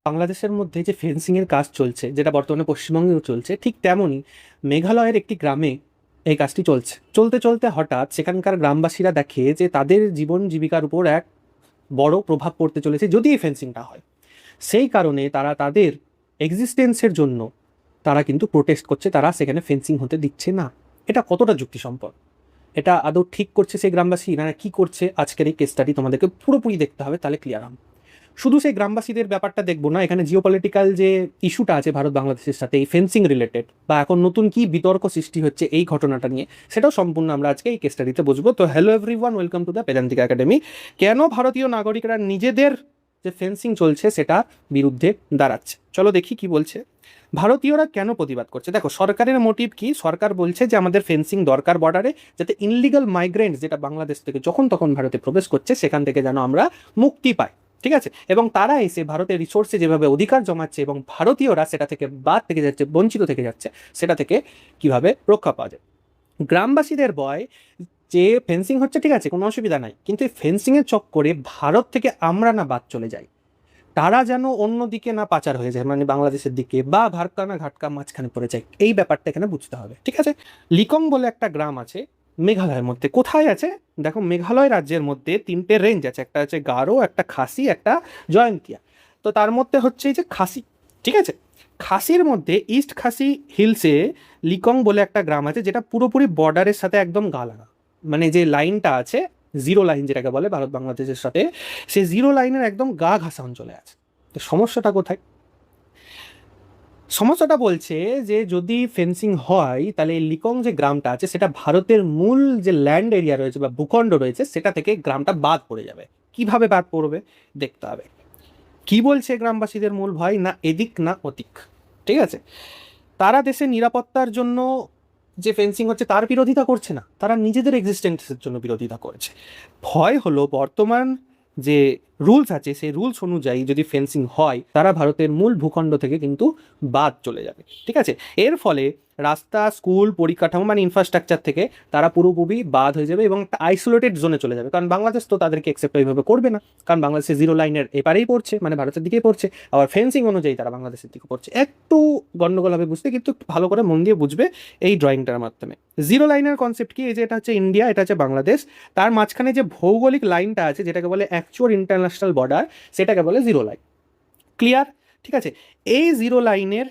বাংলাদেশের মধ্যে যে ফেন্সিংয়ের কাজ চলছে, যেটা বর্তমানে পশ্চিমবঙ্গেও চলছে, ঠিক তেমনই মেঘালয়ের একটি গ্রামে এই কাজটি চলছে। চলতে চলতে হঠাৎ সেখানকার গ্রামবাসীরা দেখে যে তাদের জীবন জীবিকার উপর এক বড় প্রভাব পড়তে চলেছে যদি এই ফেন্সিংটা হয়। সেই কারণে তারা তাদের এক্সিস্টেন্সের জন্য তারা কিন্তু প্রোটেস্ট করছে, তারা সেখানে ফেন্সিং হতে দিচ্ছে না। এটা কতটা যুক্তিসম্পদ, এটা আদৌ ঠিক করছে সেই গ্রামবাসী না কি করছে, আজকের এই কেস স্টাডি তোমাদেরকে পুরোপুরি দেখতে হবে, তাহলে ক্লিয়ার হবে। শুধু সেই গ্রামবাসীদের ব্যাপারটা দেখবো না, এখানে জিওপলিটিক্যাল যে ইস্যুটা আছে ভারত বাংলাদেশের সাথে এই ফেন্সিং রিলেটেড, বা এখন নতুন কি বিতর্ক সৃষ্টি হচ্ছে এই ঘটনাটা নিয়ে, সেটাও সম্পূর্ণ আমরা আজকে এই কেস স্টাডিতে বুঝবো। তো hello everyone, welcome to the Pedantic Academy. কেন ভারতীয় নাগরিকরা নিজেদের যে ফেন্সিং চলছে সেটা বিরুদ্ধে দাঁড়াচ্ছে, চলো দেখি কি বলছে। ভারতীয়রা কেন প্রতিবাদ করছে? দেখো, সরকারের মোটিভ কি? সরকার বলছে যে আমাদের ফেন্সিং দরকার বর্ডারে, যাতে ইনলিগাল মাইগ্রেন্টস যেটা বাংলাদেশ থেকে যখন তখন ভারতে প্রবেশ করছে সেখান থেকে যেন আমরা মুক্তি পাই, ঠিক আছে? এবং তারা এসে ভারতের রিসোর্সে যেভাবে অধিকার জমাচ্ছে এবং ভারতীয়রা সেটা থেকে বাদ থেকে যাচ্ছে, বঞ্চিত থেকে যাচ্ছে, সেটা থেকে কিভাবে রক্ষা পাওয়া যায়। গ্রামবাসীদের ভয় যে ফেন্সিং হচ্ছে, ঠিক আছে, কোনো অসুবিধা নাই, কিন্তু এই ফেন্সিংয়ের চক্করে ভারত থেকে আমরা না বাদ চলে যাই, তারা যেন অন্য দিকে না পাচার হয়ে যায়, মানে বাংলাদেশের দিকে, বা ভারকা না ঘাটকা মাঝখানে পড়ে যায়, এই ব্যাপারটা এখানে বুঝতে হবে, ঠিক আছে? লিকং বলে একটা গ্রাম আছে মেঘালয়ের মধ্যে। কোথায় আছে? দেখো, মেঘালয় রাজ্যের মধ্যে তিনটে রেঞ্জ আছে, একটা আছে গারো, একটা খাসি, একটা জয়ন্তিয়া। তো তার মধ্যে হচ্ছে এই যে খাসি, ঠিক আছে? খাসির মধ্যে ইস্ট খাসি হিলসে লিকং বলে একটা গ্রাম আছে, যেটা পুরোপুরি বর্ডারের সাথে একদম গা লাগা, মানে যে লাইনটা আছে, জিরো লাইন যেটাকে বলে ভারত বাংলাদেশের সাথে, সেই জিরো লাইনের একদম গা ঘাসা অঞ্চলে আছে। তো সমস্যাটা কোথায়? সমস্যাটা বলছে যে যদি ফেন্সিং হয় তাহলে এই লিকং যে গ্রামটা আছে সেটা ভারতের মূল যে ল্যান্ড এরিয়া রয়েছে বা ভূখণ্ড রয়েছে সেটা থেকে গ্রামটা বাদ পড়ে যাবে। কিভাবে বাদ পড়বে দেখতে হবে। কি বলছে গ্রামবাসীদের মূল ভয়? না এদিক না ওদিক, ঠিক আছে? তারা দেশের নিরাপত্তার জন্য যে ফেন্সিং হচ্ছে তার বিরোধিতা করছে না, তারা নিজেদের এক্সিস্টেন্সের জন্য বিরোধিতা করছে। ভয় হলো বর্তমান যে রুলস আছে সেই রুলস অনুযায়ী যদি ফেন্সিং হয় তারা ভারতের মূল ভূখণ্ড থেকে কিন্তু বাদ চলে যাবে, ঠিক আছে? এর ফলে রাস্তা, স্কুল, পরিকাঠামো মানে ইনফ্রাস্ট্রাকচার থেকে তারা পুরোপুরি বাদ হয়ে যাবে এবং একটা আইসোলেটেড জোনে চলে যাবে, কারণ বাংলাদেশ তো তাদেরকে অ্যাকসেপ্ট ওইভাবে করবে না, কারণ বাংলাদেশে জিরো লাইনের এপারেই পড়ছে, মানে ভারতের দিকেই পড়ছে, আবার ফেন্সিং অনুযায়ী তারা বাংলাদেশের দিকে পড়ছে। একটু গন্ডগোল হবে বুঝতে, কিন্তু ভালো করে মন দিয়ে বুঝবে এই ড্রয়িংটার মাধ্যমে। জিরো লাইনের কনসেপ্ট কি? এই যে এটা হচ্ছে ইন্ডিয়া, এটা হচ্ছে বাংলাদেশ, তার মাঝখানে যে ভৌগোলিক লাইনটা আছে যেটাকে বলে অ্যাকচুয়াল ইন্টারন্যাশনাল বর্ডার, সেটাকে বলে জিরো লাইন। ক্লিয়ার? ঠিক আছে। এই জিরো লাইনের,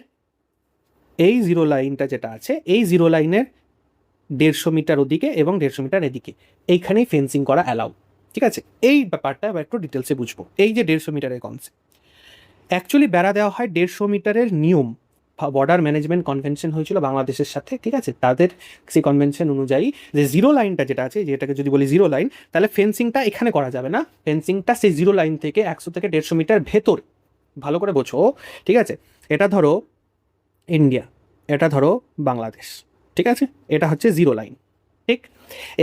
এই জিরো লাইনটা যেটা আছে, এই জিরো লাইনের 150 মিটার ওদিকে এবং 150 মিটার এদিকে এইখানেই ফেন্সিং করা অ্যালাউ, ঠিক আছে? এই ব্যাপারটা এবার একটু ডিটেলসে বুঝবো। এই যে 150 মিটারের কনসেপ্ট, অ্যাকচুয়ালি বেড়া দেওয়া হয় 150 মিটারের নিয়ম, বর্ডার ম্যানেজমেন্ট কনভেনশন হয়েছিল বাংলাদেশের সাথে, ঠিক আছে? তাদের সেই কনভেনশন অনুযায়ী যে জিরো লাইনটা যেটা আছে, যেটাকে যদি বলি জিরো লাইন, তাহলে ফেন্সিংটা এখানে করা যাবে না, ফেন্সিংটা সেই জিরো লাইন থেকে 100 থেকে 150 মিটার ভেতর। ভালো করে বোঝো, ঠিক আছে? এটা ধরো ইন্ডিয়া, এটা ধরো বাংলাদেশ, ঠিক আছে? এটা হচ্ছে জিরো লাইন, ঠিক?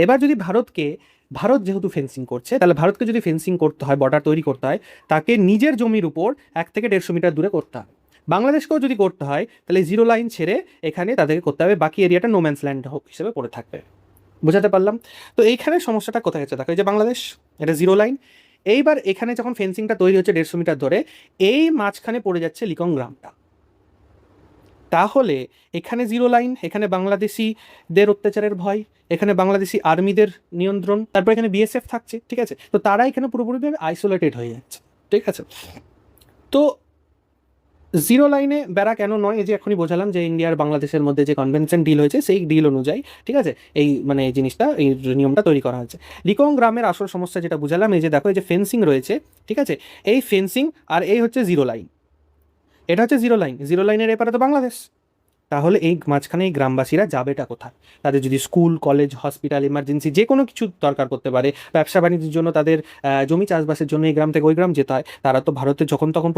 এবার যদি ভারতকে, ভারত যেহেতু ফেন্সিং করছে, তাহলে ভারতকে যদি ফেন্সিং করতে হয়, বর্ডার তৈরি করতে হয়, তাকে নিজের জমির উপর 1 থেকে 150 মিটার দূরে করতে হবে। বাংলাদেশকেও যদি করতে হয় তাহলে জিরো লাইন ছেড়ে এখানে তাদেরকে করতে হবে, বাকি এরিয়াটা নোম্যান্স ল্যান্ড হিসেবে পড়ে থাকবে। বোঝাতে পারলাম? তো এইখানে সমস্যাটা কোথায় হচ্ছে দেখো, এই যে বাংলাদেশ, এটা জিরো লাইন, এইবার এখানে যখন ফেন্সিংটা তৈরি হচ্ছে 150 মিটার ধরে, এই মাঝখানে পড়ে যাচ্ছে লিকং গ্রামটা। তাহলে এখানে জিরো লাইন, এখানে বাংলাদেশিদের অত্যাচারের ভয়, এখানে বাংলাদেশি আর্মিদের নিয়ন্ত্রণ, তারপর এখানে বিএসএফ থাকছে, ঠিক আছে? তো তারা এখানে পুরোপুরিভাবে আইসোলেটেড হয়ে যাচ্ছে, ঠিক আছে? তো জিরো লাইনে বেড়া কেন নয়, এই যে এখনই বোঝালাম যে ইন্ডিয়ার বাংলাদেশের মধ্যে যে কনভেনশন ডিল হয়েছে সেই ডিল অনুযায়ী, ঠিক আছে, এই মানে এই জিনিসটা, এই নিয়মটা তৈরি করা হয়েছে। লিকং গ্রামের আসল সমস্যা যেটা বুঝালাম, এই যে দেখো, এই যে ফেন্সিং রয়েছে, ঠিক আছে, এই ফেন্সিং আর এই হচ্ছে জিরো লাইন, এটা হচ্ছে জিরো লাইন, জিরো লাইনের এপারে তো বাংলাদেশ। তাহলে এই মাঝখানে এই গ্রামবাসীরা যাবেটা কোথায়? তাদের যদি স্কুল, কলেজ, হসপিটাল, ইমার্জেন্সি যে কোনো কিছু দরকার করতে পারে, ব্যবসা বাণিজ্যের জন্য, তাদের জমি চাষবাসের জন্য এই গ্রাম থেকে ওই গ্রাম যেতে হয়, তারা তো ভারতে যখন তখন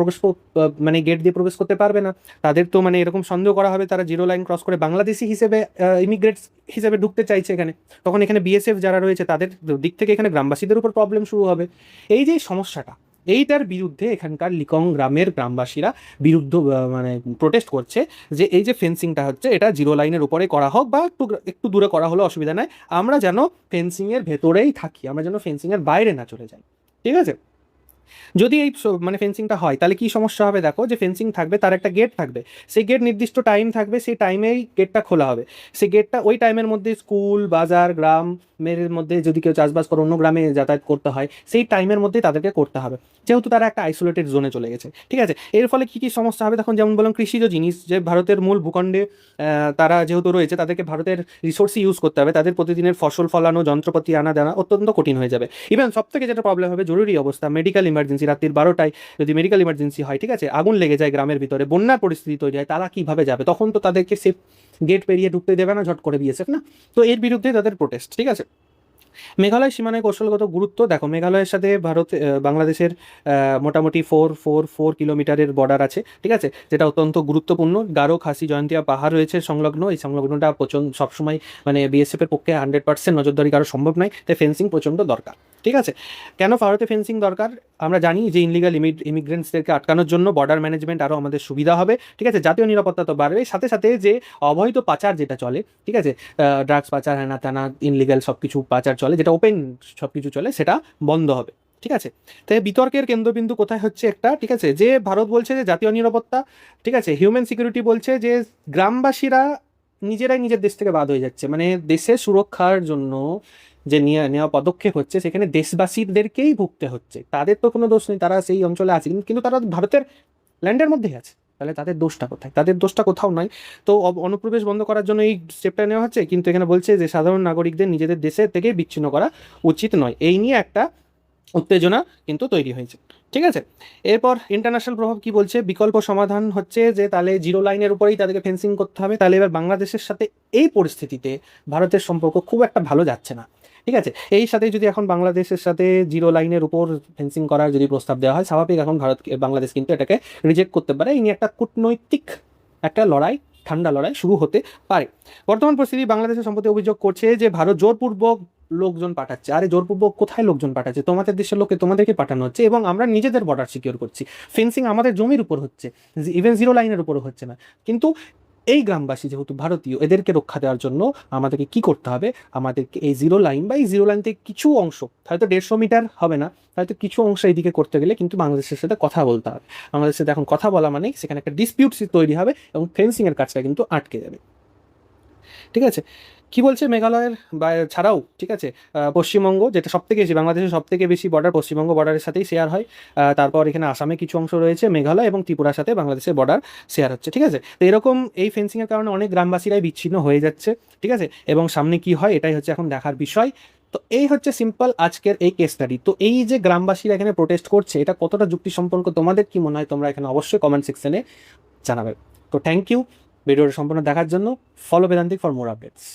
মানে গেট দিয়ে প্রবেশ করতে পারবে না। তাদের তো মানে এরকম সন্দেহ করা হবে তারা জিরো লাইন ক্রস করে বাংলাদেশি হিসেবে, ইমিগ্রেটস হিসেবে ঢুকতে চাইছে এখানে। তখন এখানে বিএসএফ যারা রয়েছে তাদের দিক থেকে এখানে গ্রামবাসীদের উপর প্রবলেম শুরু হবে। এই যে সমস্যাটা, এইটার বিরুদ্ধে এখানকার লিকং গ্রামের গ্রামবাসীরা বিরুদ্ধ মানে প্রোটেস্ট করছে যে এই যে ফেন্সিংটা হচ্ছে এটা জিরো লাইনের উপরে করা হোক, বা একটু একটু দূরে করা হলে অসুবিধা নাই, আমরা যেন ফেন্সিংয়ের ভেতরেই থাকি, আমরা যেন ফেন্সিংয়ের বাইরে না চলে যাই, ঠিক আছে? যদি এই মানে ফেন্সিংটা হয় তাহলে কি সমস্যা হবে দেখো, যে ফেন্সিং থাকবে তার একটা গেট থাকবে, সেই গেট নির্দিষ্ট টাইম থাকবে, সেই টাইমেই গেটটা খোলা হবে। সেই গেটটা ওই টাইমের মধ্যে স্কুল বাজার গ্রামের মধ্যে যদি কেউ চাষবাস করে অন্য গ্রামে যাতায়াত করতে হয় সেই টাইমের মধ্যেই তাদেরকে করতে হবে, যেহেতু তারা একটা আইসোলেটেড জোনে চলে গেছে। ঠিক আছে, এর ফলে কী কী সমস্যা হবে তখন, যেমন বললাম কৃষিজ জিনিস যে ভারতের মূল ভূখণ্ডে তারা যেহেতু রয়েছে তাদেরকে ভারতের রিসোর্সই ইউজ করতে হবে, তাদের প্রতিদিনের ফসল ফলানো যন্ত্রপাতি আনা দেওয়া অত্যন্ত কঠিন হয়ে যাবে। ইভেন সব থেকে যেটা প্রবলেম হবে জরুরি অবস্থা, মেডিকেল ইমার্জেন্সি, রাত্রির 12টায় যদি মেডিকেল ইমার্জেন্সি হয়, ঠিক আছে, আগুন লেগে যায় গ্রামের ভিতরে, বন্যার পরিস্থিতি তৈরি হয়, তারা কীভাবে যাবে? তখন তো তাদেরকে সেফ গেট পেরিয়ে ঢুকতে দেবে না ঝট করে বিএসএফ, না? তো এর বিরুদ্ধে তাদের প্রোটেস্ট। ঠিক আছে, মেঘালয় সীমানায় কৌশলগত গুরুত্ব দেখো, মেঘালয়ের সাথে বাংলাদেশের মোটামুটি 444 কিলোমিটারের বর্ডার আছে। ঠিক আছে, যেটা অত্যন্ত গুরুত্বপূর্ণ। গারো খাসি জয়ন্তিয়া পাহাড় রয়েছে সংলগ্ন, এই সংলগ্নটা প্রচণ্ড সবসময় মানে বিএসএফ এর পক্ষে 100% নজরদারি কারো সম্ভব নয়, তাই ফেন্সিং প্রচণ্ড দরকার। ঠিক আছে, কেন ভারতে ফেন্সিং দরকার? আমরা জানি যে ইনলিগাল ইমিগ্রেন্টসদেরকে আটকানোর জন্য বর্ডার ম্যানেজমেন্ট আরও আমাদের সুবিধা হবে। ঠিক আছে, জাতীয় নিরাপত্তা তো বাড়বে, সাথে সাথে যে অবৈধ পাচার যেটা চলে, ঠিক আছে, ড্রাগস পাচার, হ্যানা ত্যানা ইনলিগাল সব কিছু পাচার চলে, যেটা ওপেন সব কিছু চলে, সেটা বন্ধ হবে। ঠিক আছে, তাই বিতর্কের কেন্দ্রবিন্দু কোথায় হচ্ছে একটা, ঠিক আছে, যে ভারত বলছে যে জাতীয় নিরাপত্তা, ঠিক আছে, হিউম্যান সিকিউরিটি বলছে যে গ্রামবাসীরা নিজেরাই নিজের দেশ থেকে বাদ হয়ে যাচ্ছে, মানে দেশের সুরক্ষার জন্য যে নেওয়া পদক্ষেপ হচ্ছে সেখানে দেশবাসীদেরকেই ভুগতে হচ্ছে। তাদের তো কোনো দোষ নেই, তারা সেই অঞ্চলে আছে, কিন্তু তারা ভারতের ল্যান্ডের মধ্যেই আছে, তাহলে তাদের দোষটা কোথায়? তাদের দোষটা কোথাও নয়। তো অনুপ্রবেশ বন্ধ করার জন্য এই স্টেপটা নেওয়া হচ্ছে, কিন্তু এখানে বলছে যে সাধারণ নাগরিকদের নিজেদের দেশের থেকে বিচ্ছিন্ন করা উচিত নয়। এই নিয়ে একটা উত্তেজনা কিন্তু তৈরি হয়েছে। ঠিক আছে, এরপর ইন্টারন্যাশনাল প্রভাব কি বলছে? বিকল্প সমাধান হচ্ছে যে তাহলে জিরো লাইনের উপরেই তাদেরকে ফেন্সিং করতে হবে। তাহলে এবার বাংলাদেশের সাথে এই পরিস্থিতিতে ভারতের সম্পর্ক খুব একটা ভালো যাচ্ছে না। ঠিক আছে, এই সাথে যদি এখন বাংলাদেশের সাথে জিরো লাইনের উপর ফেন্সিং করার যদি প্রস্তাব দেওয়া হয়, স্বাভাবিক এখন বাংলাদেশ কিন্তু এটাকে রিজেক্ট করতে পারে। এই নিয়ে একটা কূটনৈতিক একটা লড়াই, ঠান্ডা লড়াই শুরু হতে পারে। বর্তমান পরিস্থিতি, বাংলাদেশের সম্প্রতি অভিযোগ করছে যে ভারত জোরপূর্বক লোকজন পাঠাচ্ছে। আরে জোরপূর্বক কোথায় লোকজন পাঠাচ্ছে? তোমাদের দেশের লোককে তোমাদেরকে পাঠানো হচ্ছে এবং আমরা নিজেদের বর্ডার সিকিউর করছি। ফেন্সিং আমাদের জমির উপর হচ্ছে, ইভেন জিরো লাইনের উপরও হচ্ছে না। কিন্তু এই গ্রামবাসী যেহেতু ভারতীয়, এদেরকে রক্ষা দেওয়ার জন্য আমাদেরকে কি করতে হবে? আমাদেরকে এই জিরো লাইন বা এই জিরো লাইন থেকে কিছু অংশ, হয়তো 150 মিটার হবে না, হয়তো কিছু অংশ এইদিকে করতে গেলে কিন্তু বাংলাদেশের সাথে কথা বলতে হবে। বাংলাদেশের সাথে এখন কথা বলা মানে সেখানে একটা ডিসপিউট তৈরি হবে এবং ফেন্সিংয়ের কাজটা কিন্তু আটকে যাবে। ঠিক আছে, কি বলছে মেঘালয়ের ছাড়াও, ঠিক আছে, পশ্চিমবঙ্গ, যেটা সব থেকে বেশি বাংলাদেশের সব থেকে বেশি বর্ডার পশ্চিমবঙ্গ বর্ডারের সাথেই শেয়ার হয়। তারপর এখানে আসামে কিছু অংশ রয়েছে, মেঘালয় এবং ত্রিপুরার সাথে বাংলাদেশের বর্ডার শেয়ার হচ্ছে। ঠিক আছে, তো এরকম এই ফেন্সিংয়ের কারণে অনেক গ্রামবাসীরাই বিচ্ছিন্ন হয়ে যাচ্ছে। ঠিক আছে, এবং সামনে কি হয় এটাই হচ্ছে এখন দেখার বিষয়। তো এই হচ্ছে সিম্পল আজকের এই কেস স্টাডি। তো এই যে গ্রামবাসীরা এখানে প্রোটেস্ট করছে, এটা কতটা যুক্তিসম্পন্ন তোমাদের কি মনে হয়? তোমরা এখানে অবশ্যই কমেন্ট সেকশনে জানাবে। তো থ্যাংক ইউ ভিডিওটা সম্পূর্ণ দেখার জন্য। Follow বেদান্তিক for more updates.